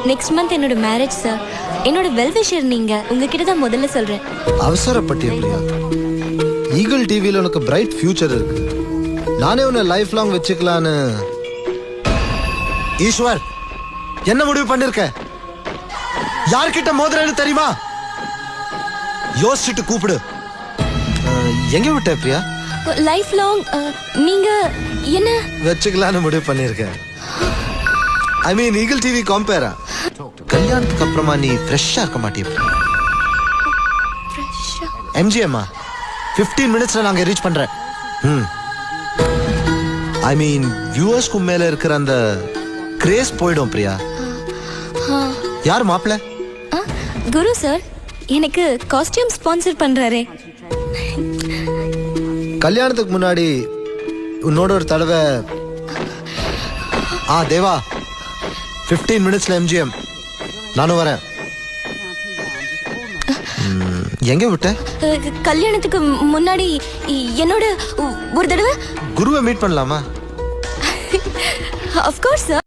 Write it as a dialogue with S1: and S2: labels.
S1: Next month என்னோட marriage sir. என்னோட well-wisher நீங்க. உங்ககிட்ட தான் முதல்ல சொல்றேன்.
S2: அவசரப்பட்டிய பிரியா. ஈகிள் டிவில உனக்கு பிரைட் ஃபியூச்சர் இருக்கு. நானே உன்னை லைஃப் லாங் வச்சுக்கலான்னு. ஈஸ்வர், என்ன முடிவு பண்ணிருக்க? யார்கிட்ட மோதுறேன்னு தெரியுமா? யோசிச்சுட்டு கூப்பிடு. எங்க விட்ட பிரியா?
S1: லைஃப் லாங் நீங்க என்ன
S2: வச்சுக்கலான்னு முடிவு பண்ணிருக்கேன். ஐ மீன் ஈகிள் டிவி கம்பேரா. கல்யாணத்துக்கு அப்புறமா நீ ஃப்ரெஷ்ஷா இருக்க மாட்டிய. எம்ஜிஎம்மா 15 மினிட்ஸ்ல நாங்க ரீச் பண்றேன். ஐ மீன் வியூவர்ஸ்க்கு மேல இருக்கிற அந்த கிரேஸ் போயிடும் பிரியா. யார் மாப்பிள்ள?
S1: குரு சார். எனக்கு காஸ்டியூம் ஸ்பான்சர் பண்றாரே.
S2: கல்யாணத்துக்கு முன்னாடி உன்னோட ஒரு தடவை தேவா 15 மினிட்ஸ்ல எம்ஜிஎம். நானும் வரேன். எங்க விட்ட?
S1: கல்யாணத்துக்கு முன்னாடி என்னோட ஒரு தடவை
S2: குருவை மீட் பண்ணலாமா?
S1: Of course sir.